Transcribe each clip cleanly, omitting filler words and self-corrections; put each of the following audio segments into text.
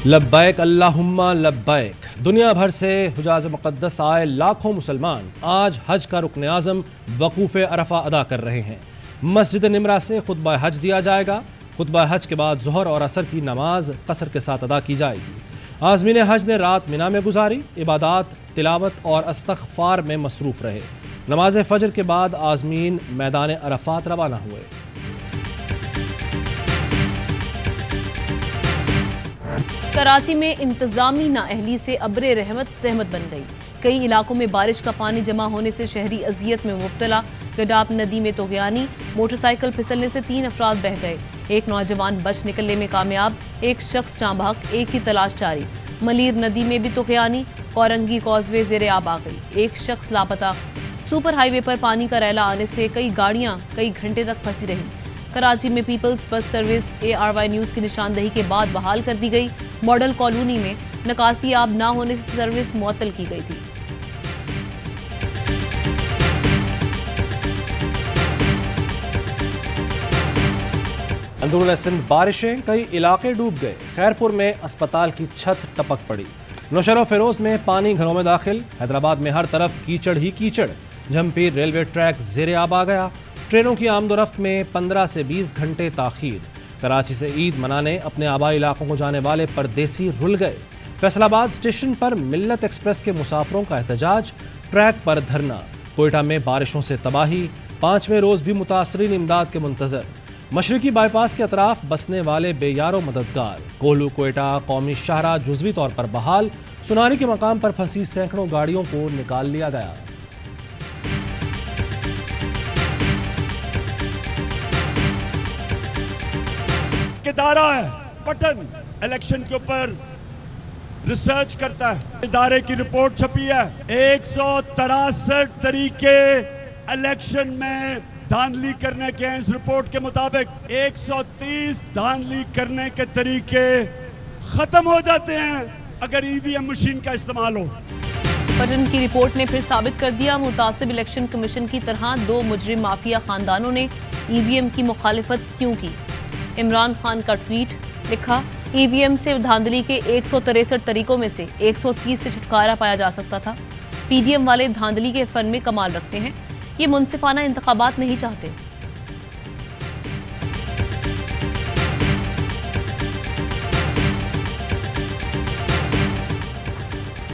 लब्बैक अल्लाहुम्मा लब्बैक। दुनिया भर से हुजाज मुक़द्दस आए लाखों मुसलमान आज हज का रुकन आज़म वक़ूफ़ अरफा अदा कर रहे हैं। मस्जिद निमरा से खुतबा हज दिया जाएगा। खुतबा हज के बाद ज़ोहर और असर की नमाज कसर के साथ अदा की जाएगी। आज़मीन हज ने रात मिना में गुजारी। इबादात, तिलावत और इस्तग़फ़ार में मसरूफ़ रहे। नमाज फ़जर के बाद आज़मीन मैदान अरफात रवाना हुए। कराची में इंतजामी नाअहली से अब्रे रहमत सहमत बन गई। कई इलाकों में बारिश का पानी जमा होने से शहरी अजियत में मुब्तला। गडाप नदी में तोगयानी, मोटरसाइकिल फिसलने से 3 अफराद बह गए। एक नौजवान बच निकलने में कामयाब, एक शख्स जाँ बहक, एक की तलाश जारी। मलीर नदी में भी तोगयानी, औरंगी कॉजवे ज़ेरे आब आ गई, एक शख्स लापता। सुपर हाईवे पर पानी का रैला आने से कई गाड़ियाँ कई घंटे तक फंसी रहीं। कराची में peoples bus service ARY news की निशानदही के बाद बहाल कर दी गई। मॉडल कॉलोनी में निकासी आब ना होने से सर्विस मुअत्तल की गई थी। अंदरून सिंध बारिशें, कई इलाके डूब गए। खैरपुर में अस्पताल की छत टपक पड़ी। नौशहरा फिरोज में पानी घरों में दाखिल। हैदराबाद में हर तरफ कीचड़ ही कीचड़। जमपीर रेलवे ट्रैक ज़ेरे आब आ गया। ट्रेनों की आमदोरफ्त में 15 से 20 घंटे ताखीर। कराची से ईद मनाने अपने आबाई इलाकों को जाने वाले परदेसी रुल गए। फैसलाबाद स्टेशन पर मिल्लत एक्सप्रेस के मुसाफिरों का एहतजाज, ट्रैक पर धरना। कोयटा में बारिशों से तबाही, 5वें रोज भी मुतासरीन इमदाद के मुंतजर। मशरकी बाईपास के अतराफ बसने वाले बेयारो मददगार। कोहलू कोयटा कौमी शाहरा जुजवी तौर पर बहाल। सुनारी के मकाम पर फंसी सैकड़ों गाड़ियों को निकाल लिया गया। इदारा है पटन, इलेक्शन के ऊपर रिसर्च करता है। इदारे की रिपोर्ट छपी है, 163 तरीके इलेक्शन में धांधली करने के हैं। इस रिपोर्ट के मुताबिक 130 धांधली करने के तरीके खत्म हो जाते हैं अगर EVM मशीन का इस्तेमाल हो। पटन की रिपोर्ट ने फिर साबित कर दिया, मुतासिब इलेक्शन कमीशन की तरह 2 मुजरिम माफिया खानदानों ने EVM की मुखालिफत क्यों की। इमरान खान का ट्वीट, लिखा EVM से धांधली के 163 तरीकों में से 130 से छुटकारा पाया जा सकता था। PDM वाले धांधली के फन में कमाल रखते हैं। ये मुनसिफाना इंतखाबात नहीं चाहते।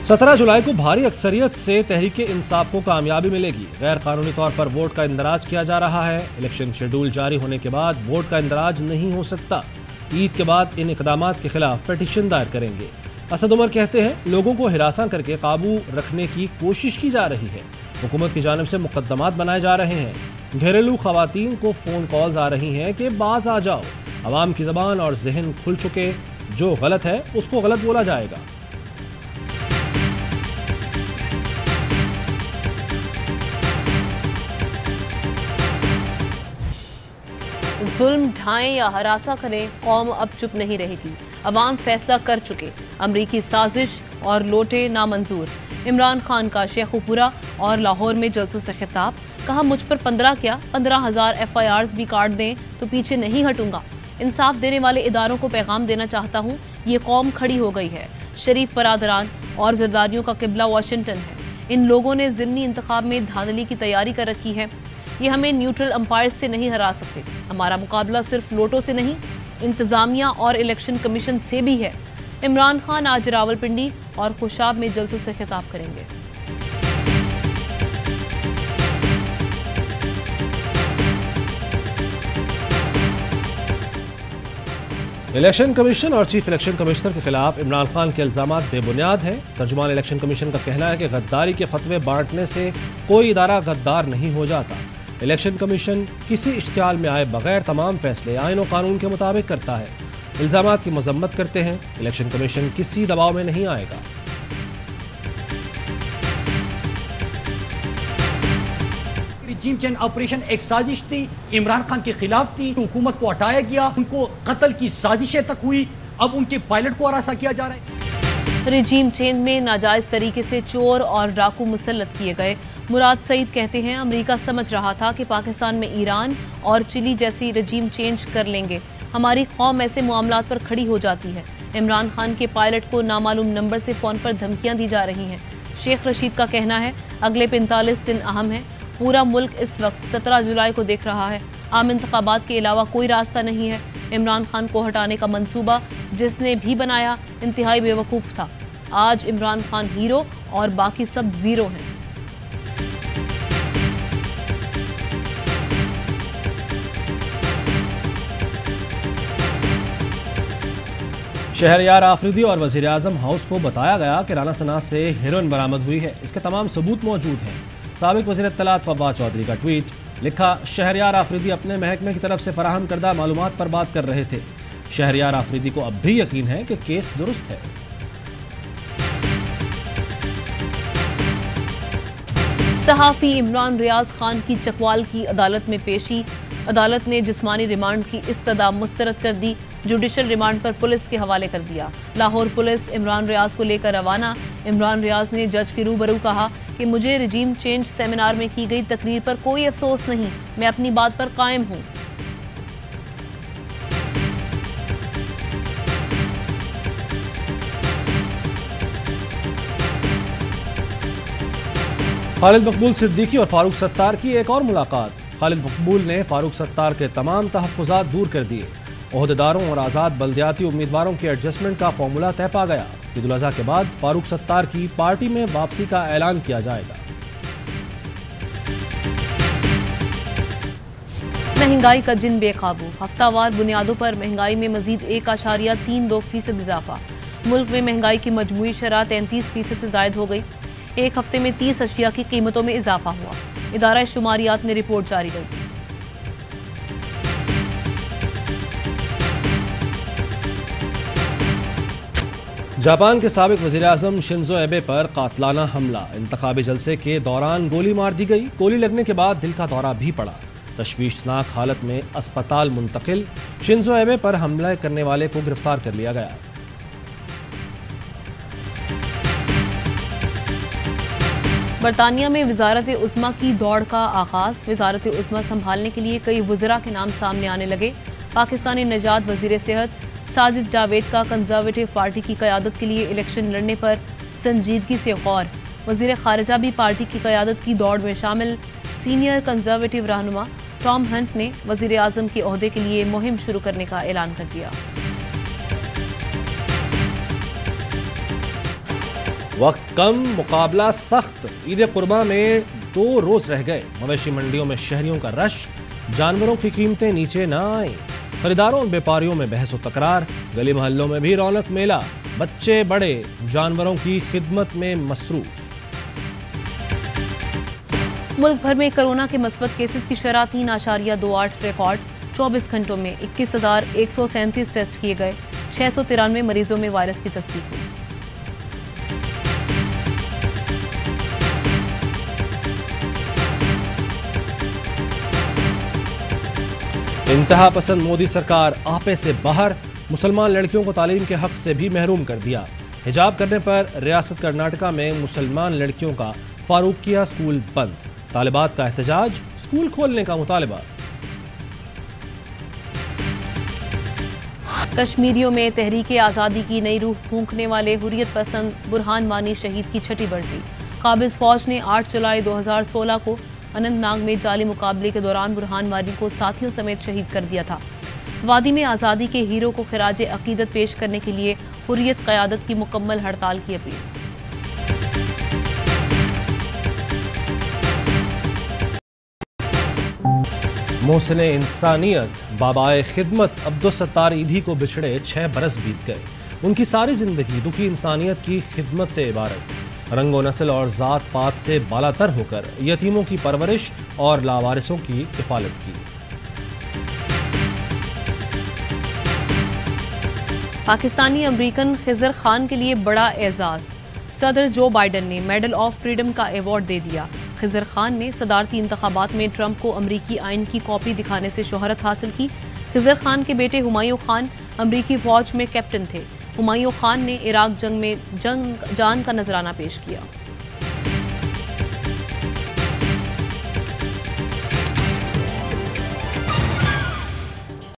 17 जुलाई को भारी अक्सरियत से तहरीक इंसाफ को कामयाबी मिलेगी। गैर कानूनी तौर पर वोट का इंदराज किया जा रहा है। इलेक्शन शेड्यूल जारी होने के बाद वोट का इंदराज नहीं हो सकता। ईद के बाद इन इकदामात के खिलाफ पिटीशन दायर करेंगे। असद उमर कहते हैं, लोगों को हिरासा करके काबू रखने की कोशिश की जा रही है। हुकूमत की जानिब से मुकदमात बनाए जा रहे हैं। घरेलू खवातीन को फ़ोन कॉल्स आ रही हैं कि बाज आ जाओ। अवाम की ज़बान और जहन खुल चुके, जो गलत है उसको गलत बोला जाएगा। जुल्म ढाएं या हरासा करें, कौम अब चुप नहीं रहेगी। अवाम फैसला कर चुके। अमरीकी साजिश और लोटे नामंजूर। इमरान खान का शेखुपुरा और लाहौर में जलसों से खिताब, कहा मुझ पर 15 क्या 15,000 FIRs भी काट दें तो पीछे नहीं हटूंगा। इंसाफ देने वाले इदारों को पैगाम देना चाहता हूँ, ये कौम खड़ी हो गई है। शरीफ बरादरान और जरदारियों का किबला वाशिंगटन है। इन लोगों ने ज़िमनी इंतखाब में धांधली की तैयारी कर रखी है। ये हमें न्यूट्रल अंपायर से नहीं हरा सकते। हमारा मुकाबला सिर्फ लोटों से नहीं, इंतजामिया और इलेक्शन कमीशन से भी है। इमरान खान आज रावलपिंडी और खुशाब में जलसों से खिताब करेंगे। इलेक्शन कमीशन और चीफ इलेक्शन कमिश्नर के खिलाफ इमरान खान के इल्जामात बेबुनियाद हैं। तर्जुमान इलेक्शन कमीशन का कहना है कि गद्दारी के फतवे बांटने से कोई इदारा गद्दार नहीं हो जाता। इलेक्शन कमीशन किसी इश्तिहाल में आए बगैर तमाम फैसले आईन और कानून के मुताबिक करता है। इल्जामात की मजम्मत करते हैं। इलेक्शन कमीशन किसी दबाव में नहीं आएगा। रिजीम चेंज ऑपरेशन एक साजिश थी, इमरान खान के खिलाफ थी। हुकूमत को हटाया गया, उनको कत्ल की साजिशें तक हुई। अब उनके पायलट को हरासा किया जा रहा है। रिजीम चेंज में नाजायज तरीके से चोर और डाकू मुसल्लत किए गए। मुराद सईद कहते हैं, अमेरिका समझ रहा था कि पाकिस्तान में ईरान और चिली जैसी रिजीम चेंज कर लेंगे। हमारी कौम ऐसे मामलात पर खड़ी हो जाती है। इमरान खान के पायलट को नामालूम नंबर से फ़ोन पर धमकियां दी जा रही हैं। शेख रशीद का कहना है अगले 45 दिन अहम है। पूरा मुल्क इस वक्त 17 जुलाई को देख रहा है। आम इंतखाबात के अलावा कोई रास्ता नहीं है। इमरान खान को हटाने का मंसूबा जिसने भी बनाया इंतहाई बेवकूफ़ था। आज इमरान खान हीरो और बाकी सब जीरो हैं। शहरयार आफरीदी और वज़ीर आज़म हाउस को बताया गया कि राना सना से हेरोइन बरामद हुई है। इसके तमाम सबूत मौजूद हैं। साबिक वज़ीर इत्तलात फवाद चौधरी का ट्वीट, लिखा शहरयार आफरीदी अपने महकमे की तरफ से फराहम करदा मालूमात पर बात कर रहे थे। शहरयार आफरीदी को अब भी यकीन है कि केस दुरुस्त है। सहाफ़ी इमरान रियाज खान की चकवाल की अदालत में पेशी। अदालत ने जिस्मानी रिमांड की इस्तदा मुस्तरद कर दी। जुडिशल रिमांड पर पुलिस के हवाले कर दिया। लाहौर पुलिस इमरान रियाज को लेकर रवाना। इमरान रियाज ने जज के रूबरू कहा कि मुझे रिजीम चेंज सेमिनार में की गई तकरीर पर कोई अफसोस नहीं, मैं अपनी बात पर कायम हूँ। खालिद मकबूल सिद्दीकी और फारूक सत्तार की एक और मुलाकात। खालिद मकबूल ने फारूक सत्तार के तमाम तहफ़्फ़ुज़ात दूर कर दिए। ओहदेदारों और आज़ाद बल्दियाती उम्मीदवारों के एडजस्टमेंट का फॉर्मूला तय पा गया। ईद उल अज़हा के बाद फारूक सत्तार की पार्टी में वापसी का ऐलान किया जाएगा। महंगाई का जिन बेकाबू। हफ्तावार बुनियादों पर महंगाई में मजीद 1.32% इजाफा। मुल्क में महंगाई की मजमूई शरह 33% से जायद हो गई। एक हफ्ते में 30 अशिया की कीमतों में इजाफा हुआ। इदारा शुमारियात ने रिपोर्ट जारी कर दी। जापान के साबिक वज़ीर आज़म शिंजो एबे पर कातलाना हमला। इंतखाबी जलसे के दौरान गोली मार दी गई। गोली लगने के बाद दिल का दौरा भी पड़ा। तशवीशनाक हालत में अस्पताल मुंतकिल। शिंजो एबे पर हमला करने वाले को गिरफ्तार कर लिया गया। बरतानिया में वजारत उज़्मा की दौड़ का आगाज। वजारत उज़्मा संभालने के लिए कई वज़रा के नाम सामने आने लगे। पाकिस्तानी नजात वज़ीर सेहत साजिद जावेद का कंजर्वेटिव पार्टी की क़यादत के लिए इलेक्शन लड़ने पर संजीदगी से गौर। वज़ीर ख़ारिजा भी पार्टी की क़यादत की दौड़ में शामिल। सीनियर कंजर्वेटिव रहनुमा टॉम हंट ने वज़ीर आज़म के ओहदे के लिए मुहिम शुरू करने का ऐलान कर दिया। वक्त कम, मुकाबला सख्त। ईद कुर्बा में 2 रोज रह गए। मवेशी मंडियों में शहरियों का रश। जानवरों की कीमतें नीचे न आई। खरीदारों और व्यापारियों में बहस व तकरार। गली मोहल्लों में भी रौनक मेला। बच्चे बड़े जानवरों की खिदमत में मसरूफ। मुल्क भर में कोरोना के मस्बत केसेस की शरह 3.28 रिकॉर्ड। 24 घंटों में 21,137 टेस्ट किए गए। 693 मरीजों में वायरस की तस्दीक हुई। इंतहा पसंद मोदी सरकार आपे से बाहर। मुसलमान लड़कियों को तालीम के हक से भी महरूम कर दिया। हिजाब करने पर रियासत कर्नाटका में मुसलमान लड़कियों का फारूकिया स्कूल बंद। तालिबात का एहतजाज, स्कूल खोलने का मुतालबा। कश्मीरियों में तहरीक आज़ादी की नई रूह फूंकने वाले हुर्रियत पसंद बुरहान वानी शहीद की छठी बरसी। काबिज फौज ने 8 जुलाई 2016 को अनंतनाग में जाली मुकाबले के दौरान बुरहान वानी को साथियों समेत शहीद कर दिया था। वादी में आज़ादी के हीरो को खिराज अकीदत पेश करने के लिए हुर्रियत क़यादत की मुकम्मल हड़ताल की अपील। मोहसिन इंसानियत बाबाए खिदमत अब्दुलसत्तार ईदी को बिछड़े 6 बरस बीत गए। उनकी सारी जिंदगी दुखी इंसानियत की खिदमत से इबारत। रंगो नस्ल और ज़ात पात से बालातर होकर यतीमों की परवरिश और लावारिसों की किफ़ालत की। पाकिस्तानी अमरीकन खिज़र खान के लिए बड़ा एजाज़। सदर जो बाइडन ने मेडल ऑफ फ्रीडम का अवार्ड दे दिया। खिज़र खान ने सदारती इंतखाबात में ट्रंप को अमरीकी आइन की कॉपी दिखाने से शोहरत हासिल की। खिज़र खान के बेटे हुमायूं खान अमरीकी फ़ौज में कैप्टन थे। हुमायूं खान ने इराक जंग में जान का नजराना पेश किया।